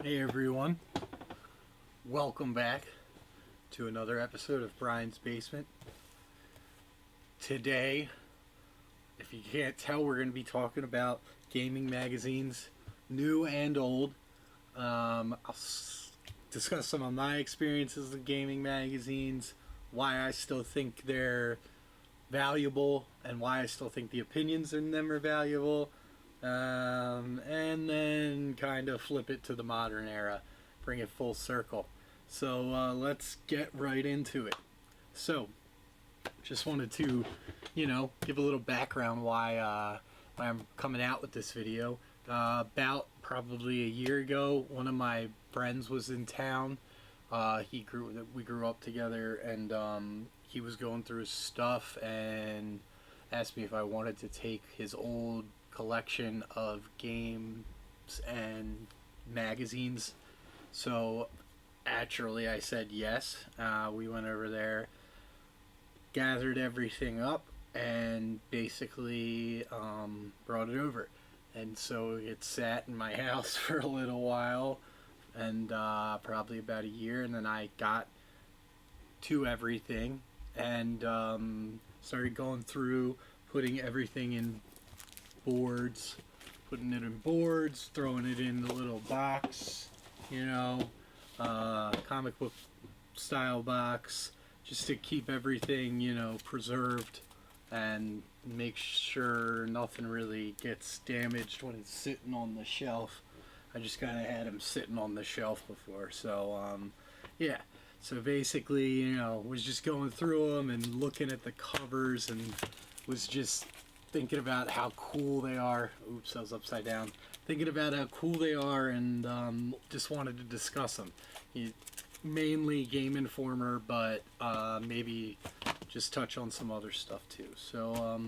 Hey everyone, welcome back to another episode of Bryan's Basement. Today, if you can't tell, we're going to be talking about gaming magazines, new and old. Discuss some of my experiences with gaming magazines, why I still think they're valuable, and why I still think the opinions in them are valuable. And then kind of flip it to the modern era, bring it full circle. So let's get right into it. So, just wanted to, give a little background why I'm coming out with this video. About probably a year ago, one of my friends was in town. We grew up together, and he was going through his stuff and asked me if I wanted to take his old collection of games and magazines. So naturally I said yes. We went over there, gathered everything up, and basically brought it over. And so it sat in my house for a little while, and probably about a year, and then I got to everything and started going through, putting everything in boards, throwing it in the little box, comic book style box, just to keep everything, preserved and make sure nothing really gets damaged when it's sitting on the shelf. I just kind of had them sitting on the shelf before, so yeah. So basically, was just going through them and looking at the covers and was just thinking about how cool they are. Oops, I was upside down. Thinking about how cool they are, and just wanted to discuss them. Mainly Game Informer, but maybe just touch on some other stuff too. So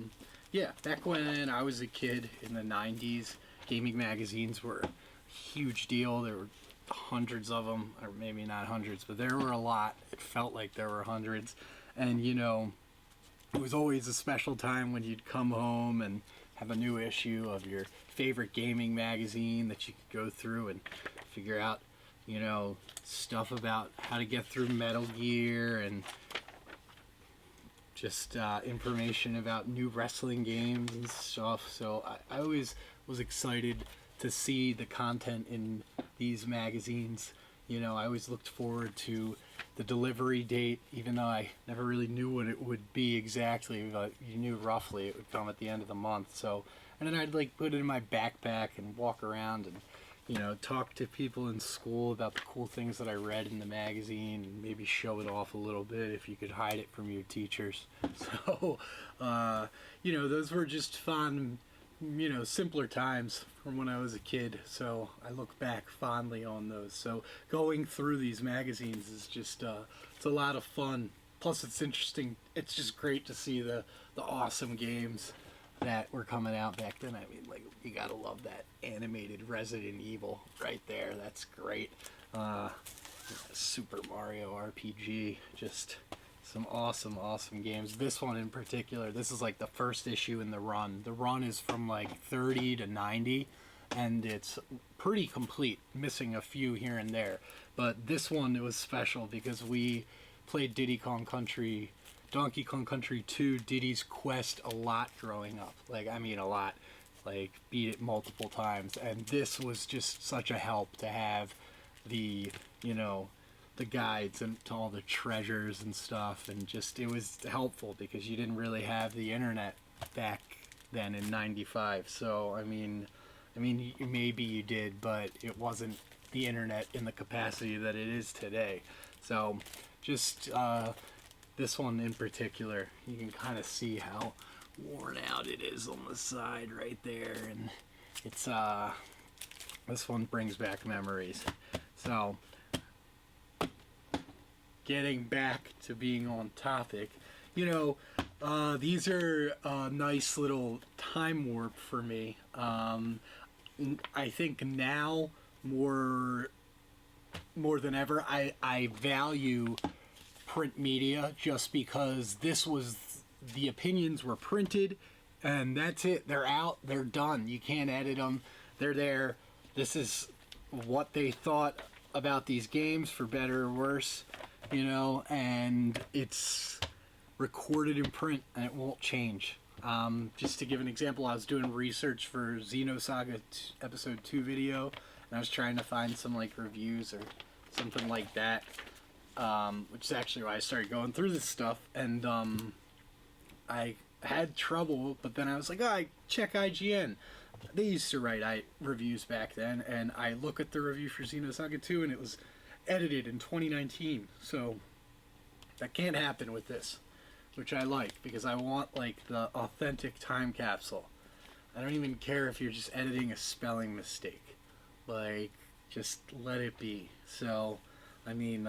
yeah, back when I was a kid in the 90s, gaming magazines were a huge deal. There were hundreds of them, or maybe not hundreds, but there were a lot. It felt like there were hundreds, and it was always a special time when you'd come home and have a new issue of your favorite gaming magazine that you could go through and figure out, stuff about how to get through Metal Gear and just information about new wrestling games and stuff. So I always was excited to see the content in these magazines. I always looked forward to the delivery date, even though I never really knew what it would be exactly, but you knew roughly it would come at the end of the month. So, and then I'd put it in my backpack and walk around and, talk to people in school about the cool things that I read in the magazine, and maybe show it off a little bit if you could hide it from your teachers. So, those were just fun, simpler times from when I was a kid, so I look back fondly on those. So going through these magazines is just it's a lot of fun. Plus it's interesting. It's just great to see the awesome games that were coming out back then. I mean, you gotta love that animated Resident Evil right there. That's great. Super Mario RPG, just some awesome games. This one in particular, this is the first issue in the run. The run is from 30 to 90, and it's pretty complete, missing a few here and there. But this one, it was special because we played Donkey Kong Country 2, Diddy's Quest a lot growing up. A lot. Beat it multiple times. And this was just such a help to have the guides and to all the treasures and stuff, and just it was helpful because you didn't really have the internet back then in 95. So I mean maybe you did, but it wasn't the internet in the capacity that it is today. So just this one in particular, you can kind of see how worn out it is on the side right there, and it's this one brings back memories. So getting back to being on topic, these are a nice little time warp for me. I think now more than ever, I value print media just because the opinions were printed and that's it. They're out, they're done. You can't edit them. They're there. This is what they thought about these games, for better or worse, and it's recorded in print and it won't change. Just to give an example, I was doing research for Xenosaga Episode 2 video, and I was trying to find some like reviews or something like that, which is actually why I started going through this stuff, and I had trouble, but then I was like, oh, I check IGN. They used to write reviews back then, and I look at the review for Xenosaga 2, and it was edited in 2019, so that can't happen with this, which I like, because I want, like, the authentic time capsule. I don't even care if you're just editing a spelling mistake. Like, just let it be. So, I mean,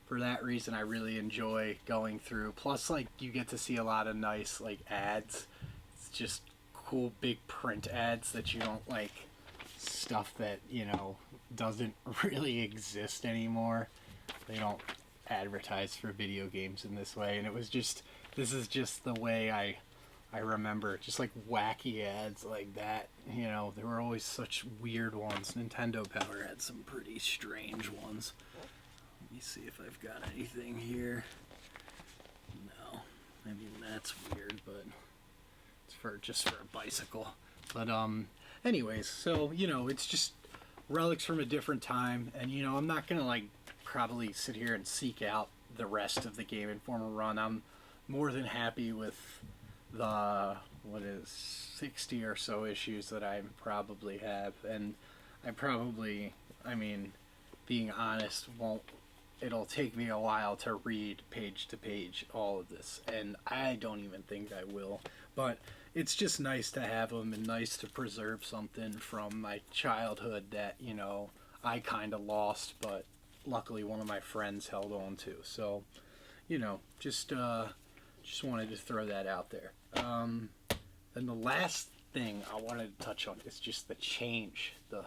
for that reason, I really enjoy going through. Plus, like, you get to see a lot of nice, like, ads. It's just cool big print ads that you don't like, stuff that doesn't really exist anymore. They don't advertise for video games in this way, and this is just the way I remember, just like wacky ads like that. There were always such weird ones. Nintendo Power had some pretty strange ones. Let me see if I've got anything here. No, I mean that's weird, but just for a bicycle. But anyways, so it's just relics from a different time, and I'm not gonna like probably sit here and seek out the rest of the Game Informer run. I'm more than happy with the 60 or so issues that I probably have, and I mean, being honest, it'll take me a while to read page to page all of this, and I don't even think I will, but it's just nice to have them and nice to preserve something from my childhood that, I kind of lost, but luckily one of my friends held on to. So, just wanted to throw that out there. Then the last thing I wanted to touch on is just the change. The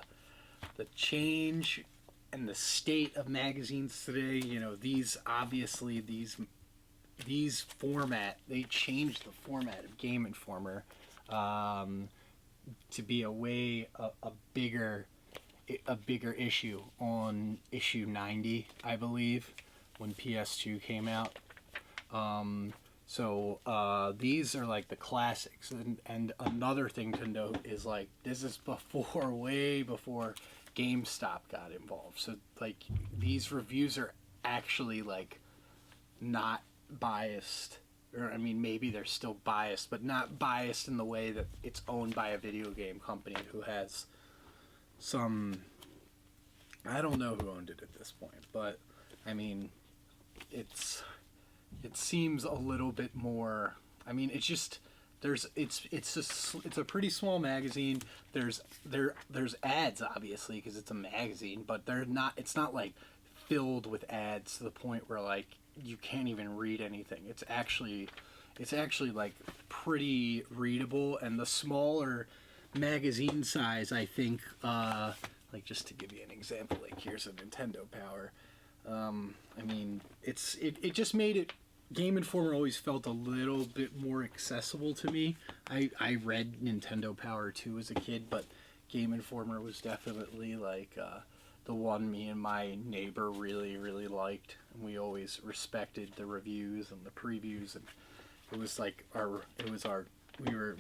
change and the state of magazines today. These format, they changed the format of Game Informer to be a bigger issue on issue 90, I believe, when PS2 came out. So these are like the classics, and another thing to note is like this is way before GameStop got involved. So like these reviews are actually like not biased, or I mean maybe they're still biased, but not biased in the way that it's owned by a video game company who has some, I don't know who owned it at this point, but I mean it seems a little bit more, I mean it's just it's a pretty small magazine. There's ads obviously because it's a magazine, but it's not like filled with ads to the point where like you can't even read anything. It's actually like pretty readable, and the smaller magazine size, I think, like just to give you an example, like here's a Nintendo Power. I mean, it just made it. Game Informer always felt a little bit more accessible to me. I read Nintendo Power 2 as a kid, but Game Informer was definitely like the one me and my neighbor really, really liked, and we always respected the reviews and the previews, and it was like we were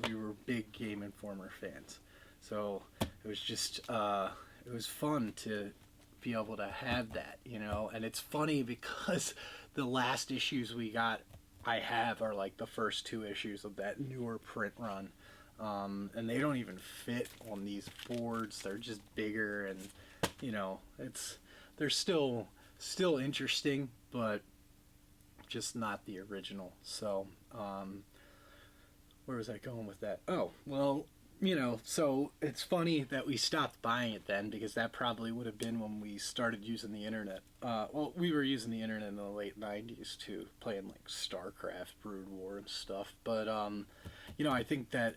big Game Informer fans. So it was just it was fun to be able to have that, and it's funny because the last issues I have are like the first two issues of that newer print run, and they don't even fit on these boards. They're just bigger, and they're still interesting, but just not the original. So where was I going with that? Oh, well, so it's funny that we stopped buying it then, because that probably would have been when we started using the internet. Well, we were using the internet in the late 90s too, playing like StarCraft, Brood War and stuff. But I think that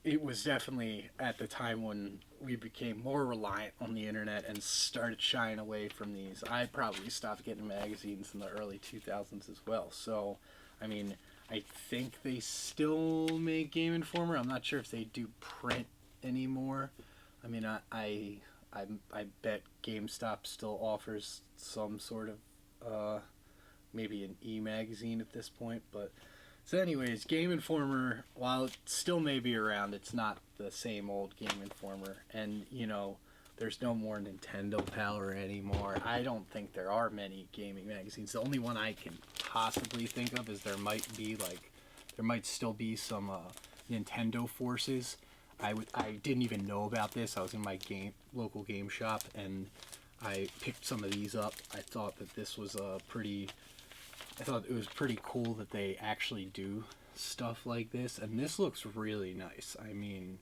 it was definitely at the time when we became more reliant on the internet and started shying away from these. I probably stopped getting magazines in the early 2000s as well. So, I mean, I think they still make Game Informer. I'm not sure if they do print anymore. I mean, I I bet GameStop still offers some sort of maybe an e-magazine at this point. But so, anyways, Game Informer, while it still may be around, it's not the same old Game Informer, and there's no more Nintendo Power anymore. I don't think there are many gaming magazines. The only one I can possibly think of is there might still be some Nintendo Forces. I didn't even know about this. I was in my local game shop and I picked some of these up. I thought it was pretty cool that they actually do stuff like this, and this looks really nice. I mean,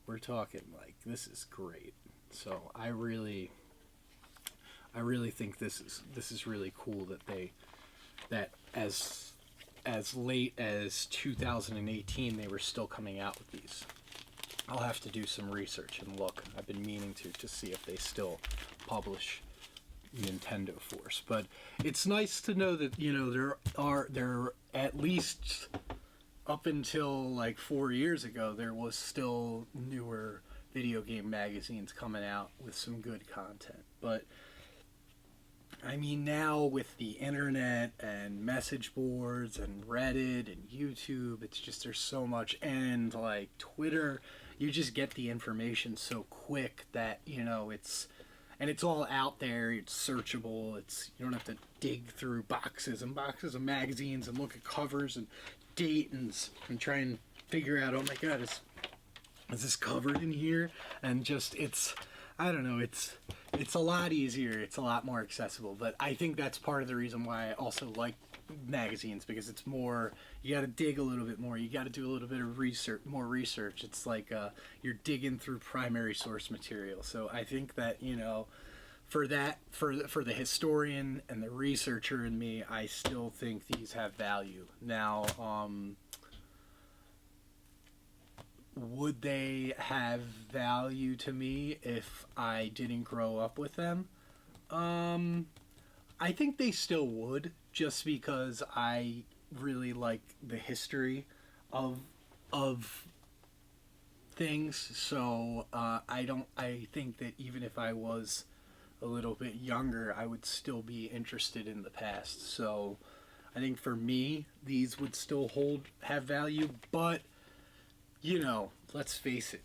we're talking like this is great. So I really think this is really cool that as late as 2018 they were still coming out with these. I'll have to do some research and look. I've been meaning to see if they still publish Nintendo Force, but it's nice to know that there are at least up until like 4 years ago there was still newer video game magazines coming out with some good content. But I mean, now with the internet and message boards and Reddit and YouTube, it's just there's so much, and like Twitter, you just get the information so quick that it's all out there. It's searchable. You don't have to dig through boxes and boxes of magazines and look at covers and date and try and figure out, oh my god, is this covered in here? And just I don't know, it's a lot easier, it's a lot more accessible. But I think that's part of the reason why I also like magazines, because it's more, you got to dig a little bit more, you got to do a little bit of more research. It's like you're digging through primary source material. So I think that for the historian and the researcher in me, I still think these have value. Now, would they have value to me if I didn't grow up with them? I think they still would, just because I really like the history of things. So I think that even if I was a little bit younger, I would still be interested in the past. So I think for me, these would still have value, but let's face it,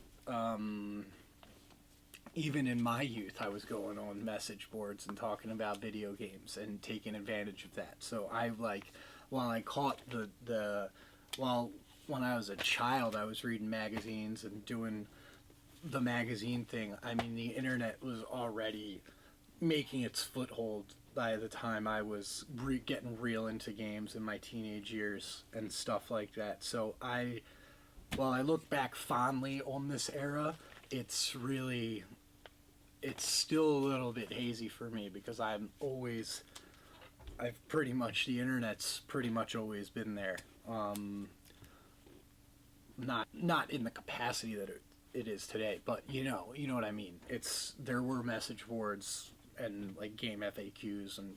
even in my youth, I was going on message boards and talking about video games and taking advantage of that. So when I was a child, I was reading magazines and doing the magazine thing. I mean, the internet was already making its foothold by the time I was getting real into games in my teenage years and stuff like that. So while I look back fondly on this era, it's still a little bit hazy for me, because the internet's pretty much always been there. Not in the capacity that it is today, but you know what I mean. There were message boards and like game FAQs, and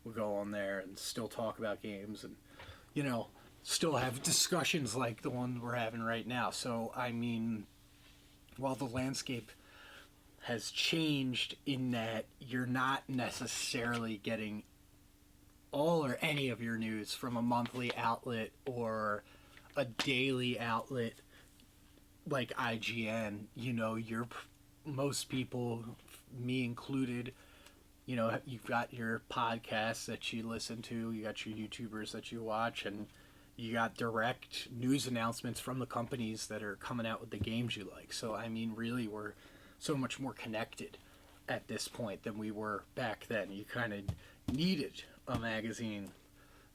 we go on there and still talk about games, and still have discussions like the one we're having right now. So I mean, while the landscape has changed in that you're not necessarily getting all or any of your news from a monthly outlet or a daily outlet like IGN, most people, me included, you've got your podcasts that you listen to, you got your YouTubers that you watch, and you got direct news announcements from the companies that are coming out with the games you like. So, I mean, really, we're so much more connected at this point than we were back then. You kind of needed a magazine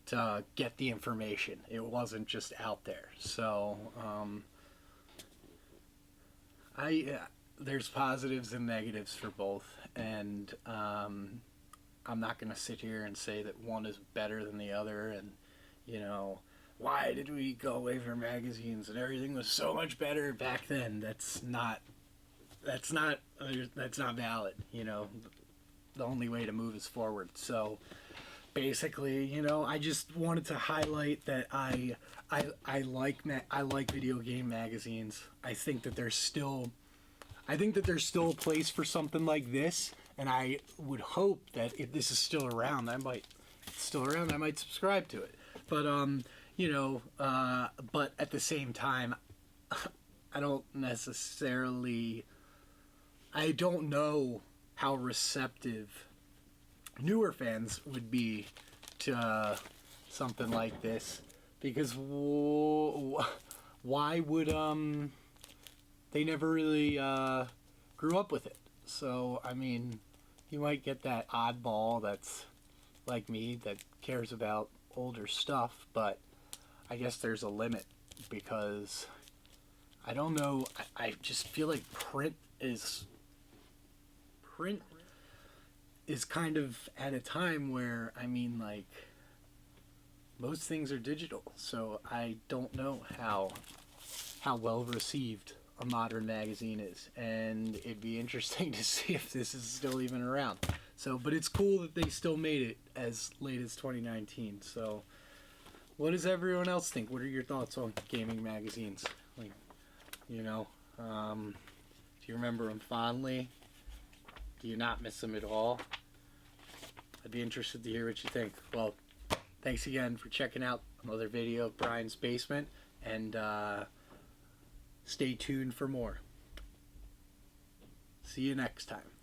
to get the information. It wasn't just out there. So, there's positives and negatives for both, and I'm not going to sit here and say that one is better than the other, and why did we go away from magazines and everything was so much better back then? That's not valid. The only way to move is forward. So basically, I just wanted to highlight that I like video game magazines. I think that I think that there's still a place for something like this, and I would hope that if this is still around, I might subscribe to it. But but at the same time, I don't know how receptive newer fans would be to something like this, because why would they never really grew up with it. So I mean, you might get that oddball that's like me that cares about older stuff, but I guess there's a limit, because I don't know, I just feel like print is kind of at a time where, I mean, like, most things are digital, so I don't know how well received a modern magazine is, and it'd be interesting to see if this is still even around. So, but it's cool that they still made it as late as 2019. So, what does everyone else think? What are your thoughts on gaming magazines? Like, do you remember them fondly? Do you not miss them at all? I'd be interested to hear what you think. Well, thanks again for checking out another video of Bryan's Basement, and stay tuned for more. See you next time.